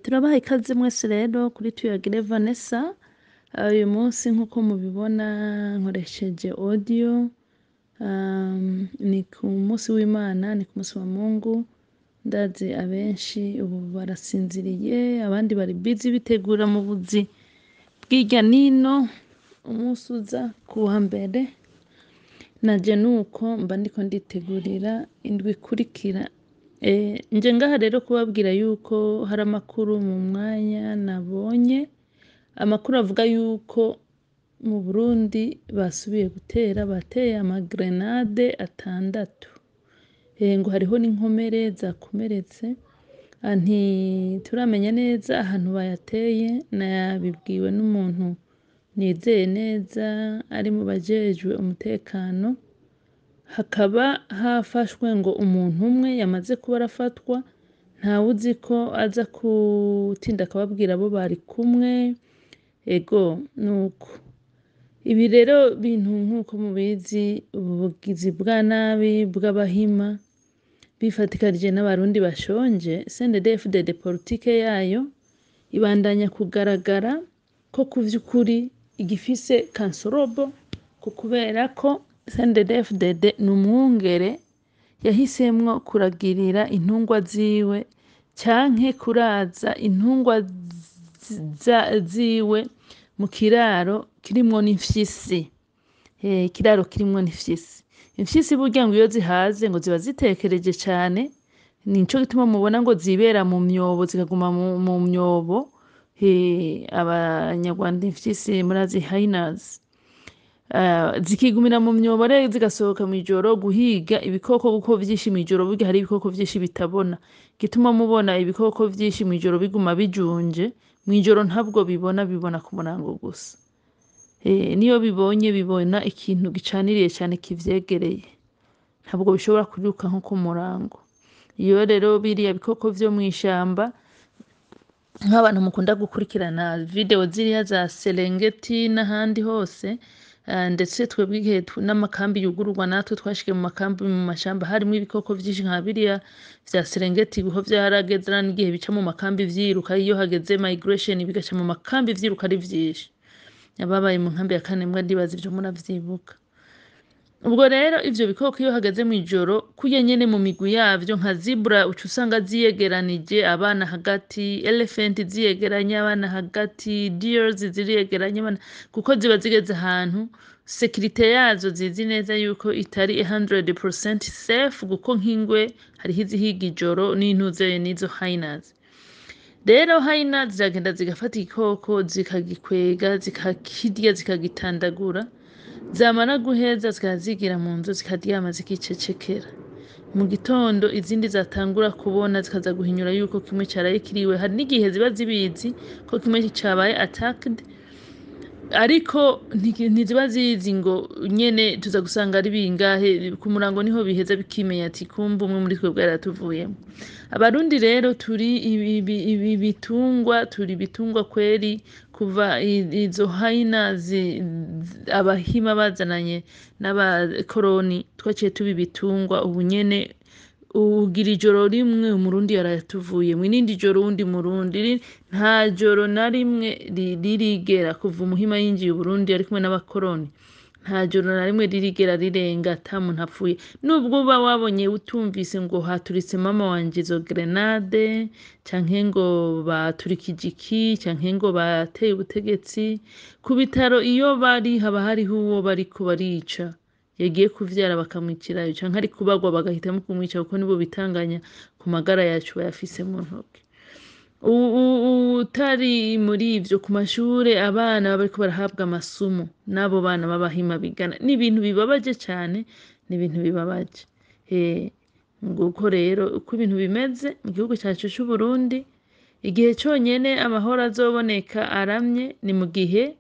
Turabaha ikaze mwese rero kuri Tuyagire Vanessa. Uyu munsi nk'uko mubibona nkoresheje audio. Ni ku munsi w'Imana, ni ku munsi wa Mungu. Ndazi abenshi ubu barasinziriye, abandi bari busy bitegura mu buzi bw'irya nino. Umunsi uza kuwa mbere naje nuko mba ndiko nditegurira indwi ikurikira. Nje ngaha rero kubabwira yuko hari amakuru mu mwanya nabonye. Amakuru avuga yuko mu Burundi basubiye gutera, bateye amagrenade 6. Ngo hariho n'inkomere zakomeretse. Ntituramenya neza ahantu bayateye, nabibwiwe n'umuntu nizeye neza ari mu bajejwe umutekano. Hakaba hafashwe ngo umuntu umwe yamaze kuba arafatwa, ntawe uzi ko aza gutinda akababwira abo bari kumwe. Ego nuko ibi rero bintu nk'uko mubizi, ubugizi bwa nabi bw'abahima bifatikanije n'abarundi bashonje. CNDD-FDD politike yayo ibandanya kugaragara ko ku vy'ukuri igifise kansorobo, kubera ko CNDD-FDD ni umwungere yahisemwo kuragirira intungwa ziwe canke kuraza intungwa ziwe mu kiraro kirimwo n'imfyisi. Ikiraro kirimwo n'imfyisi. Imfyisi burya ngo iyo zihaze ngo ziba zitekereje cane, nico gituma mubona ngo zibera mu myobo, zikaguma mu myobo. Abanyarwanda imfyisi murazi hyenas. Zikigumira mu myobo rero zigasohoka mw'ijoro guhiga ibikoko kuko vyinshi mw'ijoro. Burya hari ibikoko vyinshi bitabona, gituma mubona ibikoko vyinshi mw'ijoro biguma bijunje. Mw'ijoro ntabwo bibona ku murango gusa. Niyo bibonye bibona ikintu gicaniriye cane kivyegereye, ntabwo bishobora kuruka nko ku murango. Iyo rero biriya bikoko vyo mw'ishamba, nk'abantu mukunda gukurikirana video ziriya za Serengeti n'ahandi hose, ndetse twebwe igihe n'amakambi yugururwa natwe twashikiye mu makambi mu mashamba harimwo ibikoko vyinshi nka biriya vya Serengeti. Biho vyarageze n'igihe bica mu makambi vyiruka, iyo hageze migration bigaca mu makambi vyiruka ari vyinshi. Ababaye mu nkambi ya Kanembwa ndibaza ivyo muravyibuka. Ubwo rero ivyo bikoko iyo hageze mw'ijoro kurya nyene mu migwi yavyo, nka zebra uca usanga ziyegeranije abana hagati, elephant ziyegeranye abana hagati, deers ziriyegeranye abana, kuko ziba zigeze ahantu sekirite yazo zizi neza yuko itari 100% safe, kuko nk'ingwe hariho izihiga ijoro n'intuze n'izo hyenas. Rero hyenas ziragenda zigafata igikoko zikagikwega, zikakirya, zikagitandagura. Zamara guheza zikazigira mu nzu zikaryama zikicecekera. Mu gitondo izindi zatangura kubona zikaza guhinyura yuko kimwe caraye kiriwe. Hari n'igihe ziba zibizi ko kimwe cabaye attacked, ariko ntiziba zizi ngo nyene tuza gusanga ari bingahe. Ku murango niho biheza bikimenya ati kumbe umwe muri twebwe yaratuvuyemo. Abarundi rero turi bitungwa kweri. Kuva izo hyenas abahima bazananye n'abakoroni twaciye tuba ibitungwa. Ubu nyene ugira ijoro rimwe umurundi yaratuvuye, mw'irindi joro uwundi murundi. Nta joro na rimwe ririgera kuva umuhima yinjiye Uburundi ari kumwe n'abakoroni, nta joro na rimwe ririgera rirenga ata muntu apfuye. Nubwo uba wabonye utumvise ngo haturitse mama wanje izo grenade, canke ngo baturikije iki, canke ngo bateye ubutegetsi. Ku bitaro iyo bari haba hariho uwo bariko barica, yagiye kuvyara bakamwicirayo, canke ari kubagwa bagahitamo kumwica, kuko nibo bitanganya ku magara yacu bayafise mu ntoke. Utari muri ivyo, ku mashure abana baba bariko barahabwa amasumo n'abo bana b'abahima bigana. Ni ibintu bibabaje cane, ni ibintu bibabaje. Nguko rero uko ibintu bimeze mu gihugu cacu c'Uburundi. Igihe conyene amahoro azoboneka aramye ni mu gihe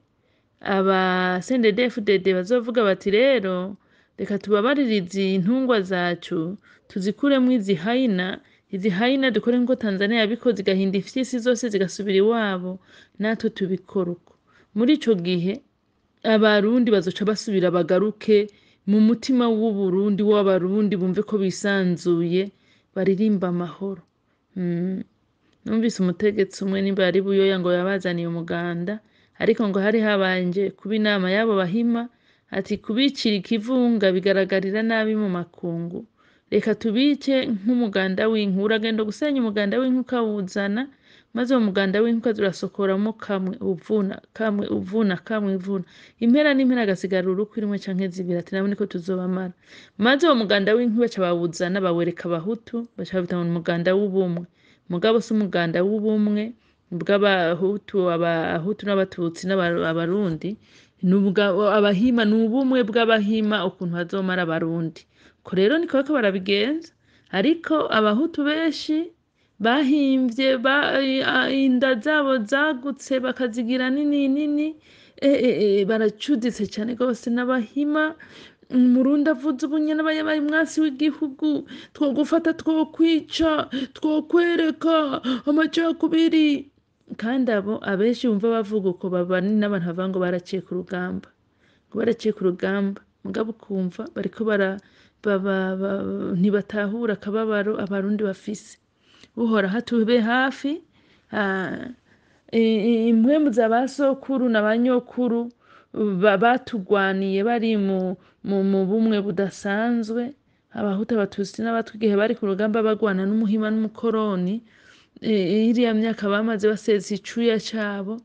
aba CNDD-FDD bazovuga bati rero reka tubabaririze intungwa zacu tuzikuremwo izi hyena. Izi hyena dukore nko Tanzania yabikoze, igahinda imfyisi zose zigasubira iwabo, natwe tubikora uko. Muri ico gihe abarundi bazoca basubira bagaruke mu mutima w'Uburundi, w'abarundi bumve ko bisanzuye, baririmba amahoro. numvise umutegetsi umwe nimba ari Buyoya ngo yabazaniye umuganda ariko ngo hari habanje kuba inama y'abo Bahima ati kubicira ikivunga bigaragarira nabi mu makungu, reka tubice nk'umuganda w'inka, uragenda gusenya umuganda w'inka ukawuzana maze uwo muganda w'inka ukaza urasokoramo kamwe uvuna kamwe uvuna kamwe uvuna impera n'impera agasigara urukwi rimwe canke zibiri ati nabo niko tuzobamara, maze uwo muganda w'inka baca bawuzana bawereka Abahutu baca babita ngo umuganda w'ubumwe, mugabo si umuganda w'ubumwe bw'Abahutu, Abahutu n'Abatutsi n'Abarundi, Abahima ni ubumwe bw'Abahima ukuntu bazomara Abarundi, ko rero niko bariko barabigenza, ariko Abahutu benshi bahimvye inda zabo zagutse bakazigira nini nini, baracuditse cane gose n'Abahima. Umurundi avuze ubunyene bayabaye umwasi w'igihugu, twogufata twokwica twokwereka amacakubiri, kandi abo abenshi bumva bavuga uko baba n'abantu bavuga ngo baraciye ku rugamba, ngo baraciye ku rugamba, mugabo ukumva bariko ntibatahura akababaro Abarundi bafise. Uhoraho atube hafi, impwemu za ba sokuru na ba nyokuru batugwaniye bari mu bumwe budasanzwe, Abahutu Abatutsi n'Abatwa igihe bari ku rugamba bagwana n'umuhima n'umukoroni, iriya myaka bamaze basesa icuya cabo,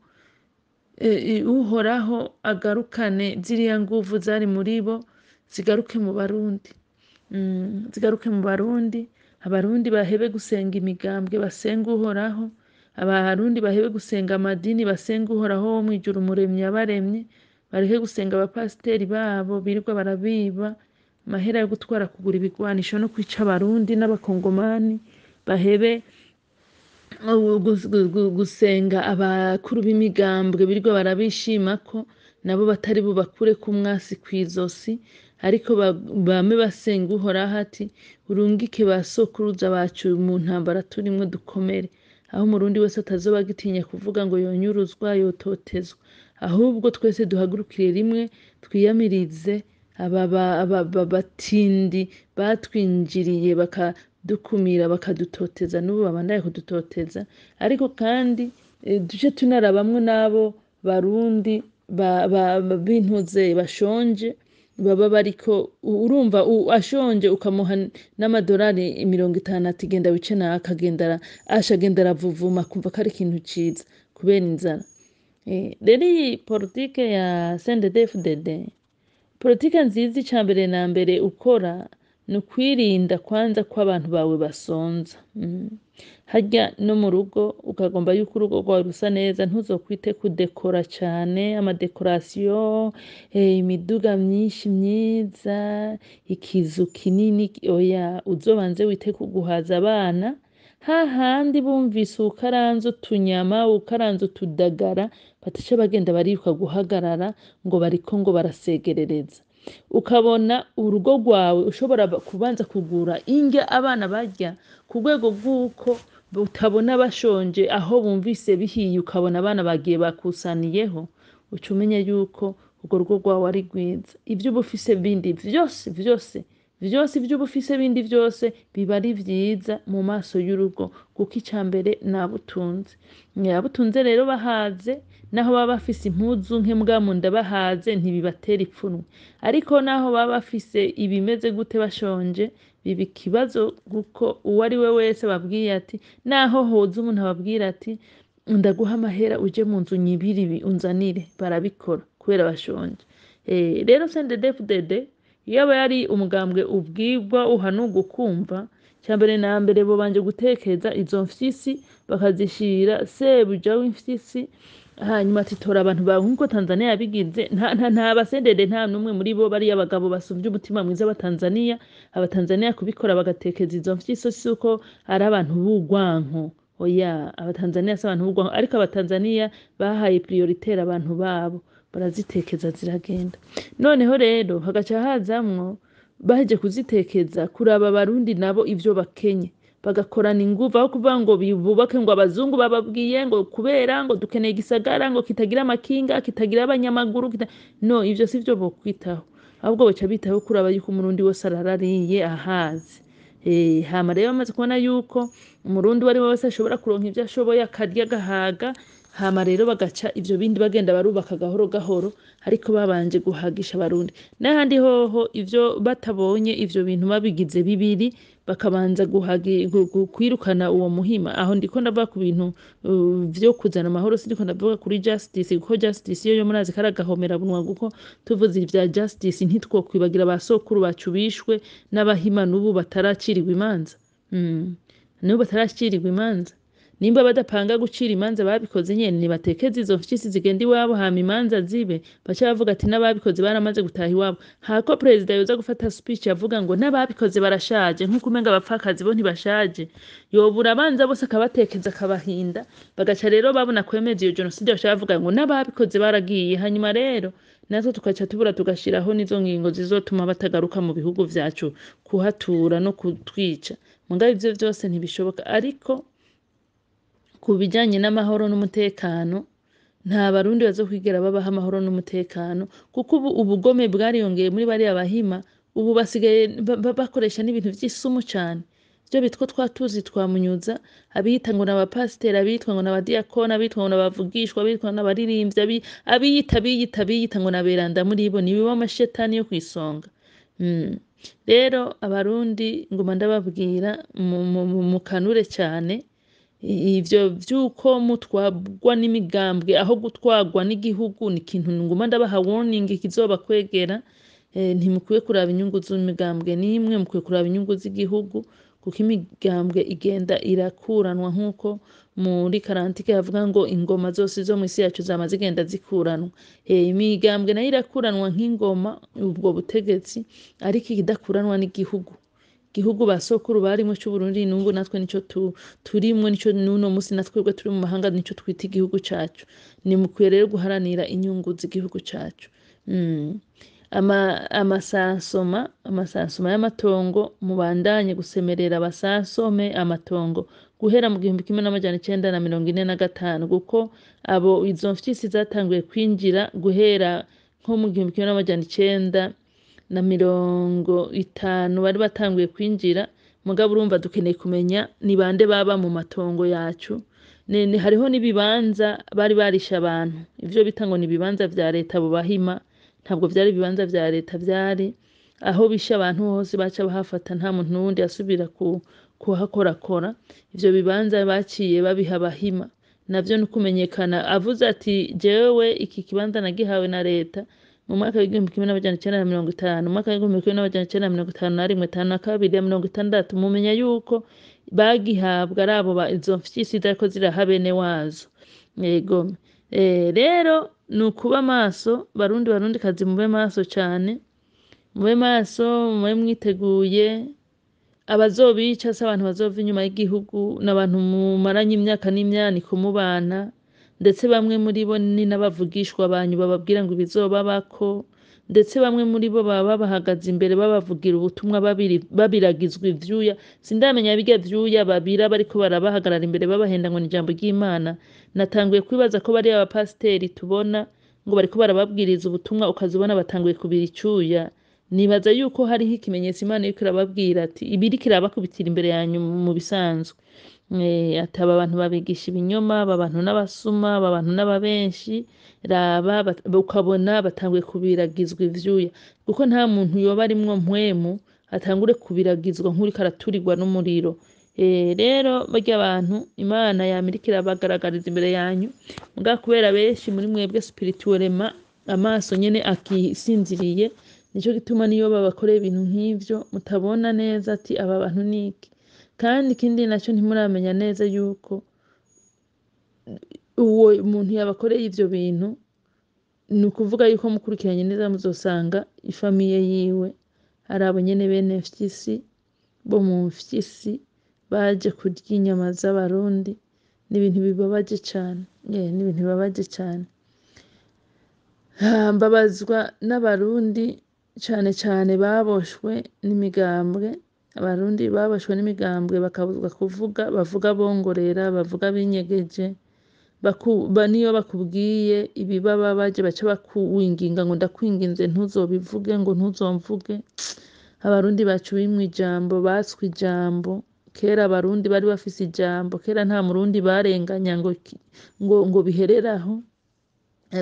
Uhoraho agarukane ziriya nguvu zari muri bo zigaruke mu Barundi, zigaruke mu Barundi, Abarundi bahebe gusenga imigambwe basenga Uhoraho, Abarundi bahebe gusenga amadini basenga Uhoraho wo mwijuru umuremyi yabaremye, bareke gusenga abapasiteri babo birirwa barabiba mahera yo gutwara kugura ibigwanisho no kwica Abarundi n'Abakongomani, bahebe gusenga abakuru b'imigambwe birirwa barabishimako nabo batari bubakure ku mwasi kw'izosi, ariko bame basenga Uhoraho ati urungike ba sokuruza bacu mu ntambara turimwo dukomere, aho umurundi wese atazoba agitinya kuvuga ngo yonyuruzwa yototezwa, ahubwo twese duhagurukire rimwe twiyamirize batindi batwinjiriye bakadukumira bakadutoteza, n'ubu babandaye kudutoteza, ariko kandi duce tunarabamwe n'abo Barundi bintuze bashonje baba bariko urumva ashonje ukamuha n'amadolari 50 ati genda wice na akagenda ashagenda aravuvuma kumva kari ikintu ciza kubera inzara. Rero iyi politike ya CNDD-FDD politike nziza icambere na mbere ukora ni ukwirinda kwanza ko abantu bawe basonza, harya no mu rugo ukagomba yuko urugo rwawe rusa neza ntuzokwite kudekora cane, amadekorasiyo, imiduga myinshi myiza, ikizu kinini, oya uzobanze wite kuguhaza abana, hahandi bumvise ukaranze utunyama ukaranze utudagara bataca bagenda bariruka guhagarara ngo bariko ngo barasegerereza, ukabona urugo rwawe ushobora kubanza kugura indya abana barya ku rwego rw'uko utabona bashonje, aho bumvise bihiye ukabona abana bagiye bakusaniyeho, uca umenya yuko urwo rugo rwawe ari rwiza. Ibyo uba ufise bindi vyose ibyo uba ufise bindi vyose biba ari vyiza mu maso y'urugo, kuko icambere nabutunze. Abutunze rero bahaze, naho baba bafise impuzu nke mbwa mu nda bahaze ntibibatera ipfunwe, ariko naho baba bafise ibimeze gute bashonje biba ikibazo, kuko uwo ari we wese babwiye ati naho hoza umuntu ababwira ati ndaguha amahera uje mu nzu nyibiri unzanire, barabikora kubera bashonje. Rero CNDD-FDD iyo aba yari umugambwe ubwirwa uhanurwa ukumva, cyambere na mbere bo banje gutekeza izo mfyisi bakazishira sebuja w'imfyisi, hanyuma atitora abantu bawe nkuko Tanzania yabigize. Nta basendede nta numwe muri bo bari abagabo basuvye umutima mwiza Abatanzania. Abatanzania kubikora bagatekeza izo mfyisi suko ari abantu b'ugwanko, oya Abatanzania si abantu b'ugwanko, ariko Abatanzania bahaye prioritaire abantu babo barazitekeza ziragenda. Noneho rero hagaca hazamwo baheje kuzitekeza kuraba Abarundi nabo ivyo bakenye, bagakorana inguvu aho kuvuga ngo bubake ngo abazungu bababwiye ngo kubera ngo dukeneye igisagara ngo kitagira amakinga kitagira abanyamaguru no, ivyo sivyo bokwitaho, ahubwo baca bitaho kuraba yuko umurundi wose ararariye ahaze. hama rero bamaze kubona yuko umurundi uwo ari we wese ashobora kuronka ivyo ashoboye akarya agahaga, hama rero bagaca ivyo bindi bagenda barubaka gahoro gahoro ariko babanje guhagisha abarundi. N'ahandi hoho ivyo batabonye ivyo bintu babigize bibiri bakabanza kwirukana uwo muhima, aho ndiko ndavuga ku bintu vyo kuzana amahoro, sindiko ndavuga kuri justice, kuko justice yo murazi kari agahomera bunwa, kuko tuvuze ivya justice ntitwokwibagira ba sokuru bacu bishwe n'abahima n'ubu bataracirirwa imanza. N'ubu bataracirirwa imanza. Nimba badapanga gucira imanza babikoze nyene nibatekeze izo mfyisi zigenda iwabo hama imanza zibe, baca bavuga ati n'ababikoze baramaze gutaha iwabo. Hako perezida yoza gufata speech yavuga ngo n'ababikoze barashaje, nk'uko umenga abapfakazi bo ntibashaje, yobura abanza bose akabatekeza akabahinda, bagaca rero babona kwemeza iyo genocide baca bavuga ngo n'ababikoze baragiye, hanyuma rero natwe tukaca tubura tugashiraho nizo ngingo zizotuma batagaruka mu bihugu vyacu kuhatura no kutwica. Mugabe ivyo vyose ntibishoboka, ariko ku bijanye n'amahoro n'umutekano nta barundi bazokwigera babaho amahoro n'umutekano, kuko ubu ubugome bwariyongeye muri bariya bahima, ubu basigaye bakoresha n'ibintu vy'isumu cane, vyo bitwa twatuzi twamunyuza, abiyita ngo n'abapasiteri, abitwa ngo n'abadiyakoni, abitwa ngo n'abavugishwa, abitwa n'abaririmbyi, abiyita ngo n'aberanda muri bo, nibo amashetani yo kwisonga. Rero abarundi nguma ndababwira mukanure cane, ivyo vyuko mutwagwa n'imigambwe aho gutwagwa n'igihugu ni ikintu nguma ndabaha warning kizoba kwegera. Ntimukwiye kuraba inyungu z'imigambwe nimwe, mukwiye kuraba inyungu z'igihugu, kuko imigambwe igenda irakuranwa nk'uko muri karantike havuga ngo ingoma zose zo mw'isi yacu zama zigenda zikuranwa. Imigambwe nayo irakuranwa nk'ingoma ubwo butegetsi, ariko ikidakuranwa n'igihugu. Igihugu basokuru barimwe c'Uburundi n'ubu natwe nico turimwe, nico n'uno musi natwebwe turi mu mahanga nico twita igihugu cacu. Nimukwiye rero guharanira inyungu z'igihugu cacu. Amasansoma y'amatongo mubandanye gusemerera basansome amatongo guhera mu 1945, kuko abo izo mfyisi zatanguye kwinjira guhera nko mu 1950 bari batanguye kwinjira. Mugabo urumva dukeneye kumenya ni bande baba mu matongo yacu. Hariho n'ibibanza bari barisha abantu, ivyo bita ngo ni ibibanza vya leta abo bahima, ntabwo vyari ibibanza vya leta, vyari aho bisha abantu hose baca bahafata, nta muntu n'uwundi yasubira kuhakorakora. Ivyo bibanza baciye babiha abahima, navyo nukumenyekana. Avuze ati jewe iki kibanza nagihawe na leta mu mwaka w'igihumbi kimwe n'amajana icenda na mirongo itanu, mu mwaka w'igihumbi kimwe n'amajana icenda na mirongo itanu na rimwe, 52, 60, mumenya yuko bagihabwa ari abo izo mfyisi zariko ziraha bene wazo. Yego. Rero nukuba maso barundi kazi, mube maso cane, mube maso, mube mwiteguye. Abazobica se abantu bazova inyuma y'igihugu n'abantu mumaranye imyaka n'imyaniko mubana, ndetse bamwe muri bo ni n'abavugishwa banyu bababwira ngo ibizobabako, ndetse bamwe muri bo baba bahagaze imbere babavugira ubutumwa babiragizwa ivyuya. Sindamenya birya vyuya babira bariko barabahagarara imbere babahenda ngo ni ijambo ry'Imana. Natanguye kwibaza ko bari abapasiteri tubona ngo bariko barababwiriza ubutumwa ukazibona batanguye kubira icuya. Nibaza yuko hariho ikimenyetso Imana iriko irababwira ati ibiriko irabakubitira imbere yanyu mu bisanzwe. Ati aba bantu babigisha ibinyoma, aba bantu n'abasuma, aba bantu n'ababenshi, raba ukabona batanguye kubiragizwa ivyuya, kuko nta muntu yoba arimwo mpwemu atangure kubiragizwa nk'uriko araturirwa n'umuriro. Rero barya abantu Imana yamirika irabagaragariza imbere yanyu, muga kubera benshi muri mwebwe spirituellement amaso nyene akisinziriye, nico gituma niyo babakoreye ibintu nk'ivyo mutabona neza ati aba bantu niki. Kandi ikindi naco ntimuramenya neza yuko uwo muntu yabakoreye ivyo bintu, ni ukuvuga yuko mukurikiranye neza muzosanga ifamiye yiwe ari abo nyene bene mfyisi bo mu mfyisi baje kurya inyama z'abarundi. N'ibintu bibabaje cane, n'ibintu bibabaje cane. Mbabazwa n'abarundi cane baboshwe n'imigambwe. Abarundi baboshwe n'imigambwe bakabuzwa kuvuga, bavuga bongorera, bavuga binyegeje, niyo bakubwiye ibibaba baje baca bakuwinginga ngo ndakwinginze ntuzobivuge, ngo ntuzomvuge. abarundi bacu bimwe ijambo batswe ijambo kera abarundi bari bafise ijambo kera nta murundi barenganya ngo bihereraho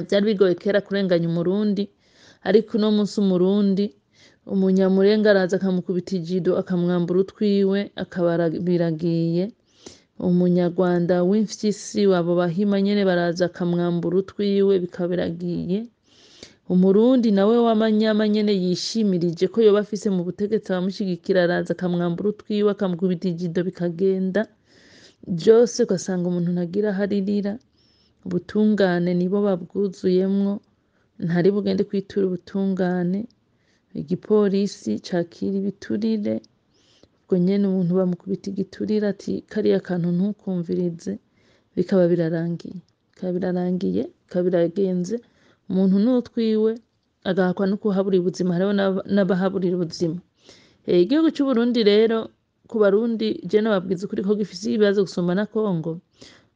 byari bigoye kera kurenganya umurundi ariko uno munsi umurundi umunyamurenga araza akamukubita ijido akamwambura utwiwe akaba biragiye umunyarwanda w'imfyisi wabo bahima nyene baraza akamwambura utwiwe bikaba biragiye umurundi nawe w'amanyama nyene yishimirije ko yoba afise mu butegetsi abamushigikira araza akamwambura utwiwe akamukubita ijido bikagenda byose ugasanga umuntu ntagira haririra ubutungane nibo babwuzuyemwo ntari bugende kwitura ubutungane igipolisi cakira ibiturire ubwo nyene umuntu bamukubita igiturire ati kariya kantu ntukumvirize bikaba birarangiye bikaba biragenze umuntu n'utwiwe agahakwa no kuhaburira ubuzima hariho n'abahaburira ubuzima igihugu cy'u Burundi rero ku barundi je nababwiza ukuri ko gifise ibibazo gusumba na Kongo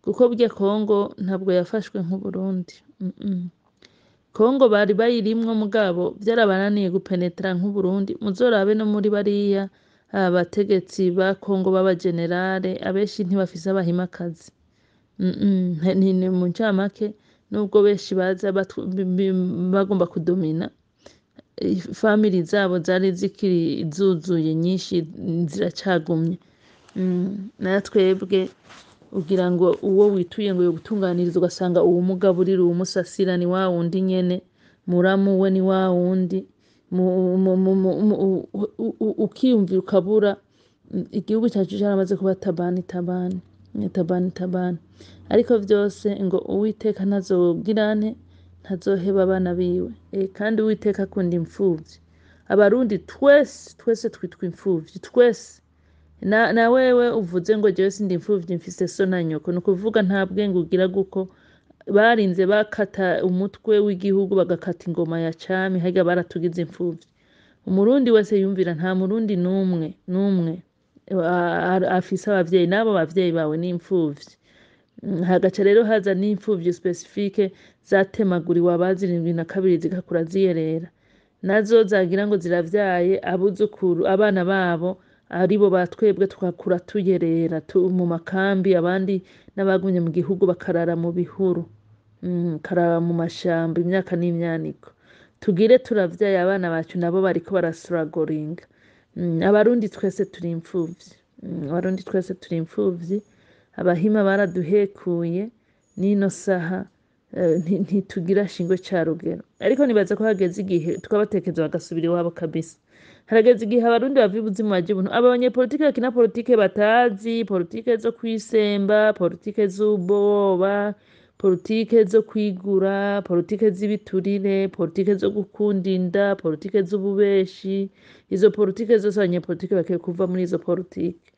kuko burya Kongo ntabwo yafashwe nk'u Burundi Kongo bari bayirimwo mugabo byarabananiye gupenetra nk'u Burundi muzorabe no muri bariya abategetsi ba Kongo b'abagenerale abenshi ntibafise abahimakazi ni mu ncamake nubwo benshi baza bagomba kudomina family zabo zari zikiri zuzuye nyinshi ziracagumye natwebwe ugira ngo uwo wituye ngo yo gutunganiriza ugasanga uwo mugaburira uwo musasira ni wa wundi nyene muramu we ni wa wundi ukiyumvira ukabura igihugu cyacu cyaramaze kuba tabani ariko byose ngo uwiteka ntazogirane ntazoheba abana biwe kandi uwiteka akunda imfuvyi abarundi twese twitwa imfuvyi twese na wewe uvuze ngo jewe sindi imfuvyi mfise so na nyoko no kuvuga nta bwenge ugira guko barinze bakata umutwe w'igihugu bagakata ingoma ya cami harya baratugize imfuvyi umurundi wese yumvira nta murundi numwe afise abavyeyi nabo bavyeyi bawe ni imfuvyi hagaca rero haza n'imfuvyi specifique zatemaguriwe abazirindwi na kabiri zigakura ziyerera nazo zagira ngo ziravyaye abuzukuru abana babo aribo batwebwe twakura tuyerera mu makambi abandi n'abagumye mu gihugu bakarara mu bihuru karara mu mashamba imyaka n'imyaniko tugire turavyaye abana bacu nabo bariko barasuragoringa abarundi twese turi imfuvyi abahima baraduhekuye nino saha ntitugira shingwe ca rugero ariko nibaza ko hageze igihe tukabatekereza bagasubira iwabo kabisa harageze igihe abarundi bava ubuzima baje buntu abanyepolitike bakina politike batazi politike zo kwisemba politike z'uboba politike zo kwigura politike z'ibiturire politike zo gukunda inda politike z'ububeshi izo politike zose abanyepolitike bakwiye kuva muri izo politike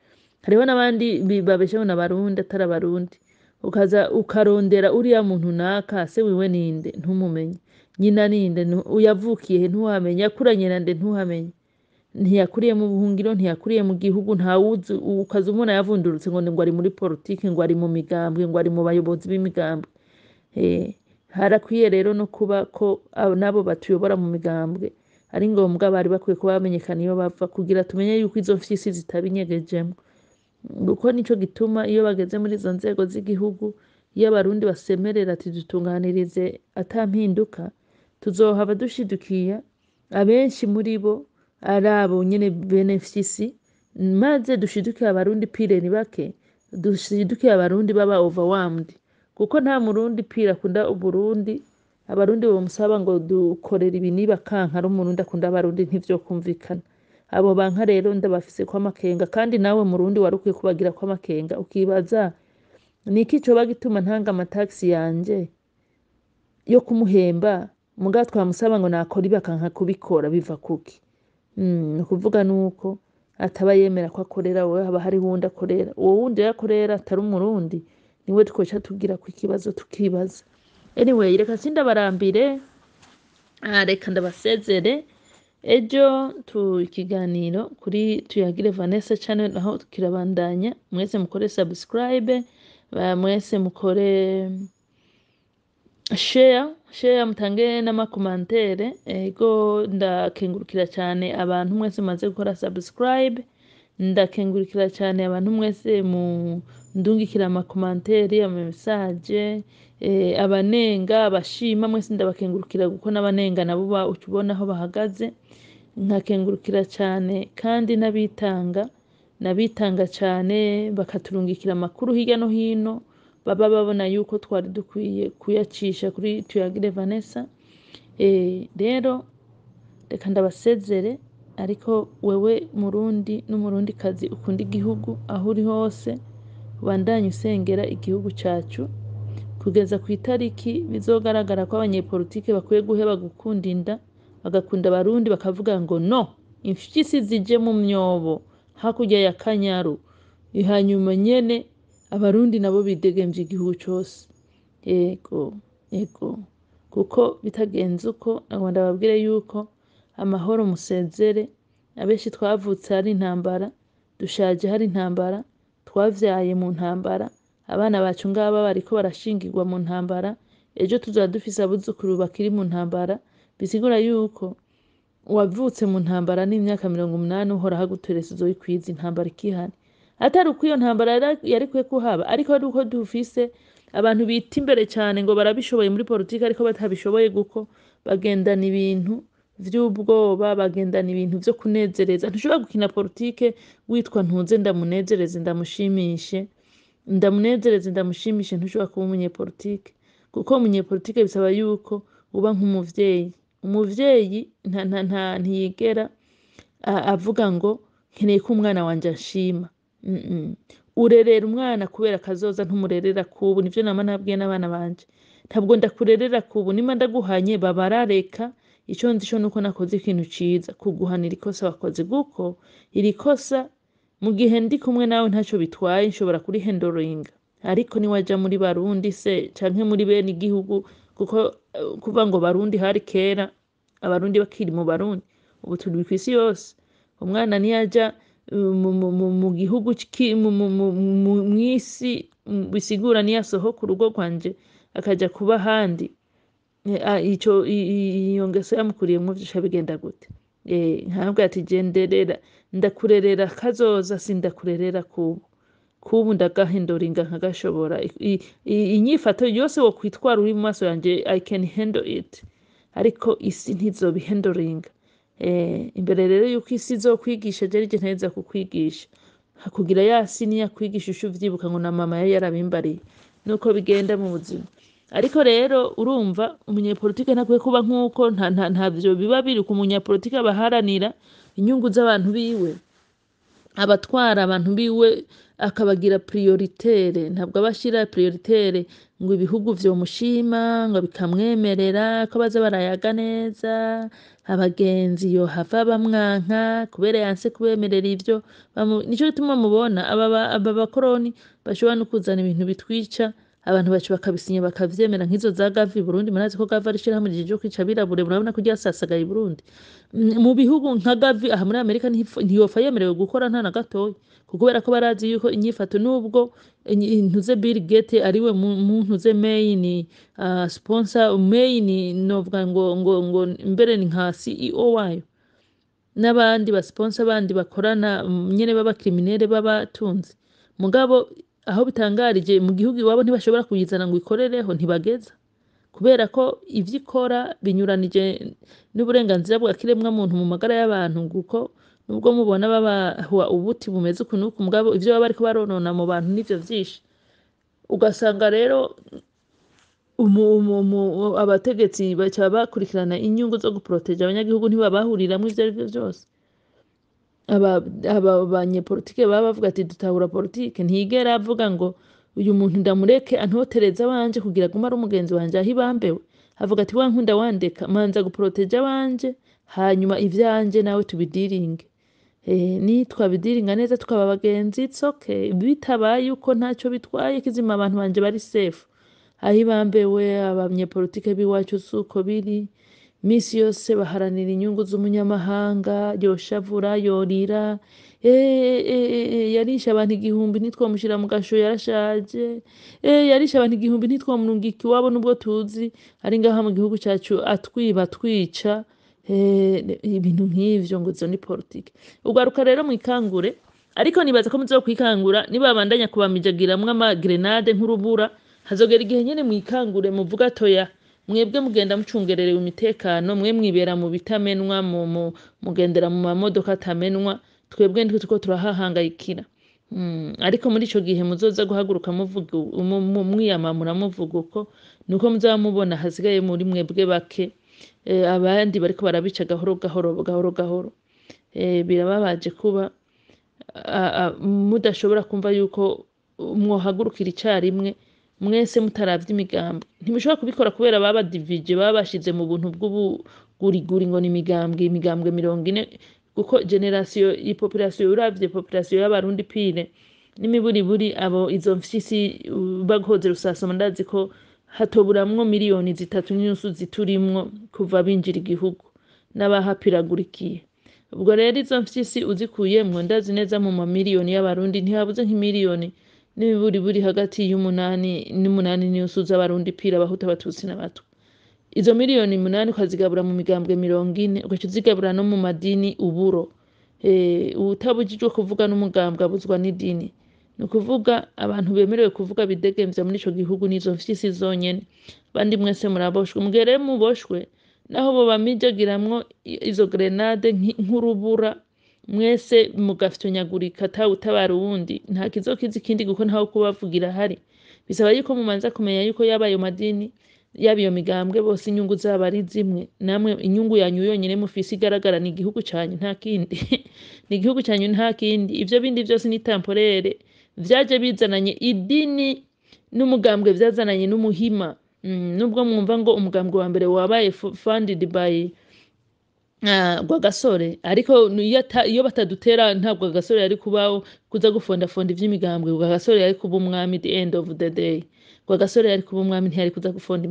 hariho n'abandi babeshaho n'abarundi atari abarundi ukaza ukarondera uriya muntu naka se wiwe ninde ntumumenye nyina ninde uyavukiye ntuhamenye yakuranye nande ntuhamenye ntiyakuriye mu buhungiro ntiyakuriye mu gihugu ntawuzi ukaza umuntu yavundurutse ngo ari muri politike ngo ari mu migambwe ngo ari mu bayobozi b'imigambwe harakwiye rero no kuba ko nabo batuyobora mu migambwe ari ngombwa bari bakwiye kuba bamenyekana iyo bava kugira tumenye yuko izo mfyisi zitabinyegejemo uko nico gituma iyo bageze muri izo nzego z'igihugu iyo abarundi basemerera ati dutunganirize atampinduka tuzohava dushidukiye abenshi muri bo arabo nyene bene mfyisi maze dushidukiye abarundi pire ni bake dushidukiye abarundi baba overwhelmed kuko nta murundi pire akunda uburundi abarundi bamusaba ngo dukorera ibi niba kanka ari umurundi akunda abarundi ntivyo kumvikana abo banka rero ndabafise kwa makenga kandi nawe murundi warukwiye kubagira kwa makenga ukibaza niki coba gituma ntanga amataxi yanje yo kumuhemba muga twamusaba ngo nakora ibakanka kubikora biva kuki kuvuga nuko ataba yemera ko akorera we haba hari wundi akorera uwo wundi yakorera atari umurundi niwe twoca tugira ku kibazo tukibaza anyway reka sindabarambire reka ndabasezere ejo ikiganiro kuri Tuyagire Vanessa channel aho kirabandanya mwese mukore subscribe mwese mukore share share mutange n'amakomantere. Ego ndakengurukira cyane abantu mwese mumaze gukora subscribe. Ndakengurukira cyane abantu mwese mu ndungikira amakomantere, amamessage, abanenga, abashima mwese ndabakengurukira kuko n'abanenga nabo ukibona aho bahagaze. Nkakengurukira cyane kandi nabitanga cyane bakaturungikira amakuru hirya no hino, baba babona yuko twari dukwiye kuyacisha kuri Tuyagire Vanessa. Rero reka ndabasezere, ariko wewe Murundi n'umurundi kazi ukunda igihugu aho uri hose, ubandanye usengera igihugu cyacu kugeza ku itariki bizogaragara ko abanyepolitike bakwiye guheba gukunda inda, bagakunda abarundi bakavuga ngo no, impyisi zije mu myobo hakurya ya Kanyaru, hanyuma nyene abarundi nabo bidegemvye igihugu cyose. Ego kuko bitagenze uko nagomba babwire yuko amahoro musezere. Abenshi twavutse hari intambara, dushaje hari intambara, twavyaye mu ntambara, abana bacu ngaba bariko barashingirwa mu ntambara, ejo tuzaba dufise abuzukuru bakiri mu ntambara. Bisigura yuko wavutse mu ntambara n'imyaka 80 uhora haguteresa uzoyikwiza intambara ikihari. Atari uko iyo ntambara yari kwe kuhaba, ariko ari uko dufise abantu bita imbere cyane ngo barabishoboye muri politiki, ariko batabishoboye guko bagendana ibintu vy'ubwoba, bagendana ibintu vyo kunezereza. Ntushobora gukina politike witwa ntuze ndamunezereze ndamushimishe, ntushobora kuba umunyepolitike, kuko umunyepolitike bisaba yuko uba nk'umuvyeyi. Umuvyeyi ntiyigera avuga ngo nkeneye ko umwana wanje anshima. Urerera umwana kubera kazoza, ntumurerera kubu. Nivyo nama nabwiye n'abana banje, ntabwo ndakurerera kubu, nima ndaguhanye babarareka. Ico nzi cyo nuko nakoze ikintu ciza, kuguhanira ikosa wakoze, guko iri kosa mu gihe ndi kumwe nawe ntaco bitwaye, nshobora kuri handlinga. Ariko ni waja muri Barundi se canke muri bene igihugu, kuko kuva ngo Barundi hari kera, abarundi bakiri mu Barundi, ubu turi kw'isi yose. Umwana niyaja mu gihugu mw'isi, bisigura niyasohoka urugo kwanje akaja kuba handi, ico iyo ngeso yamukuriyemwo vyosha bigenda gute? Ntabwo ati genderera, ndakurerera kazoza, sindakurerera kubu ndagahindoringa nkagashobora. Inyifato yose wo kwitwara uri mu maso yanje I can handle it, ariko isi ntizobihindoringa. Imbere rero yuko isi izokwigisha je rije nteza kukwigisha, hakugira yasi niyakwigisha uvyibuka ngo na mama yari yarabimbariye. Nuko bigenda mu buzima. Ariko rero urumva umunyepolitike ntakwiye kuba nk'uko ntavyo biba biri ku munyepolitike abaharanira inyungu z'abantu biwe, abatwara abantu biwe akabagira prioritaire. Ntabwo abashira prioritaire ngo ibihugu vyomushima ngo bikamwemerera ko baza barayaga neza, abagenzi yo hava bamwanka kubera yanse kubemerera ivyo. Nico gituma mubona aba bakoroni bashobora no kuzana ibintu bitwica, abantu bacu bakabisinya bakavyemera, nk'izo za Gavi Burundi. Murazi ko Gavi ari shirahamwe rije kwica abirabure, murabona ko ryasasagaye Burundi. Mu bihugu nka Gavi aha muri Amerika ntiyofa yemerewe gukora nta na gatoya, kubera ko barazi yuko inyifato, nubwo ntuze Bill Gates ariwe ntuze main sponsor, main novuga ngo mbere ni nka CEO wayo, n'abandi ba sponsor bandi bakorana nyene baba criminel babatunzi. Mugabo aho bitangarije mu gihugu iwabo ntibashobora kuyizana ngo ikorereho, ntibageza, kubera ko ivyo ikora binyuranije n'uburenganzira bwa kiremwa muntu mu magara y'abantu. Kuko nubwo mubona babahwa ubuti bumeze ukuntu, mugabo ivyo baba bariko baronona mu bantu nivyo vyinshi. Ugasanga rero abategetsi baca bakurikirana inyungu zo guproteja abanyagihugu, ntibabahuriramwo ivyo arivyo vyose. Abanyepolitike baba bavuga ati dutahura politike, ntiyigera avuga ngo uyu muntu ndamureke antotereza wanje kugira ngo ari umugenzi wanje aho ibambewe. Avuga ati wankunda wandeka, manza guproteja wanje, hanyuma ivyanje nawe tubidiringe. Ni twabidiringa neza tukaba abagenzi, it's okay. Bitabaye uko ntaco bitwaye, kizima abantu banje bari safe. Aho ibambewe abanyepolitike biwacu suko biri, misi yose baharanira inyungu z'umunyamahanga, yoshavura yorira, yarishe abantu igihumbi ntitwamushyira mu gasho yarashaje, yarishe abantu igihumbi ntitwamurungika iwabo nubwo tuzi ari ngaha mu gihugu cyacu atwiba atwica, ibintu nk'ivyo ngo izo ni politike. Ugaruka rero mwikangure, ariko nibaza ko muzokwikangura nibabandanya kubamijagiramwo amagrenade nk'urubura, hazogera igihe nyene mwikangure muvuga toya mwebwe mugenda mucungererewe imitekano, mwe mwibera mu bitamenwa, mugendera mu mamodoka atamenwa, twebwe ntitwe turiko turahahangayikira. Ariko muri ico gihe muzoza guhaguruka muvuga mwiyamamura muvuga uko, nuko muzaba mubona hasigaye muri mwebwe bake, abandi bariko barabica gahoro gahoro. Birababaje kuba mudashobora kumva yuko mwohagurukira icarimwe mwese mutaravye imigambwe. Ntimushobora kubikora kubera babadivije, babashize mu buntu bw'ubuguriguri ngo ni imigambwe 40, kuko generasiyo y'ipopulasiyo, uravye populasiyo y'abarundi pile n'imiburiburi abo izo mfyisi bagoze rusasoma, ndazi ko hatoburamwo miliyoni 3.5 ziturimwo kuva binjira igihugu n'abahapiragurikiye. Ubwo rero izo mfyisi uzikuyemwo ndazi neza mu mamiliyoni y'abarundi ntihabuze nk'imiliyoni n'imiburiburi hagati y'8 n'8.5 z'abarundi pile, abahutu, abatutsi n'abatwa. Izo miliyoni 8 ukazigabura mu migambwe 40, ugaca uzigabura no mu madini uburo. Utabujijwe kuvuga n'umugambwe abuzwa n'idini. Ni ukuvuga abantu bemerewe kuvuga bidegemvya muri ico gihugu n'izo mfyisi zonyene, bandi mwese muraboshwe. Mugihe rero muboshwe naho bo bamijagiramwo izo grenade nk'urubura, mwese mugafyonyagurika atawe utabara uwundi, nta kizokiza ikindi kuko ntaho kubavugira hari. Bisaba yuko mumanza kumenya yuko yaba ayo madini yaba iyo migambwe bose inyungu zabo ari zimwe, namwe inyungu yanyu yonyene mufise igaragara ni igihugu canyu nta kindi. Ni igihugu canyu nta kindi, ivyo bindi vyose ni temporere, vyaje bizananye idini n'umugambwe, vyazananye n'umuhima. Nubwo mwumva ngo umugambwe wa mbere wabaye funded by Rwagasore, ariko iyo batadutera ntabwo Rwagasore yari kubaho kuza gufondafonda ivy'imigambwe. Rwagasore yari kuba umwami the end of the day. Rwagasore yari kuba umwami, ntiyari kuza gufonda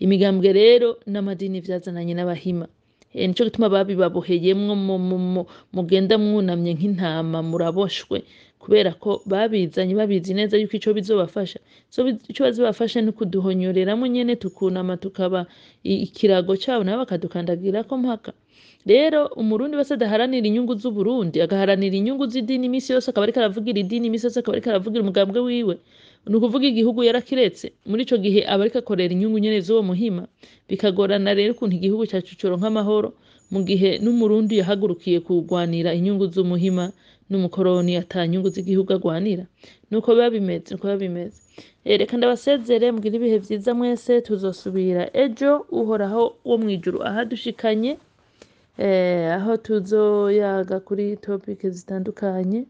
imigambwe rero n'amadini vyazananye n'abahima. Nico gituma babibaboheyemwo mugenda mwunamye nk'intama muraboshwe, kubera ko babizanye babizi neza yuko ico bizobafasha. Ico bazobafasha ni kuduhonyoreramwo nyene tukunama tukaba ikirago cabo nabo bakadukandagirako mpaka. Rero umurundi wese adaharanira inyungu z'Uburundi, agaharanira inyungu z'idini imisi yose, akaba ariko aravugira idini imisi yose, akaba ariko aravugira umugambwe wiwe, ni ukuvuga igihugu yarakiretse. Muri ico gihe aba ariko akorera inyungu nyene z'uwo muhima. Bikagorana rero ukuntu igihugu cacu coronka amahoro mu gihe n'umurundi yahagurukiye kugwanira inyungu z'umuhima n'umukoroni ata nyungu z'igihugu agwanira. Nuko biba bimeze. Reka ndabasezere, mugira ibihe vyiza mwese, tuzosubira ejo uhoraho wo mwijuru ahadushikanye, aho tuzoyaga kuri topic zitandukanye,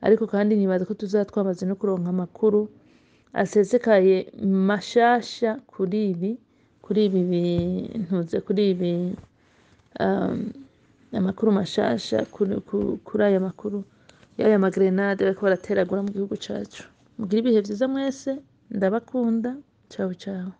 ariko kandi nibaza ko tuzatwamaze no kuronka amakuru asesekaye mashasha kuri ibi amakuru mashasha kuri aya makuru y'aya magrenade bariko barateragura mu gihugu cacu. Mugira ibihe vyiza mwese, ndabakunda, ciao ciao.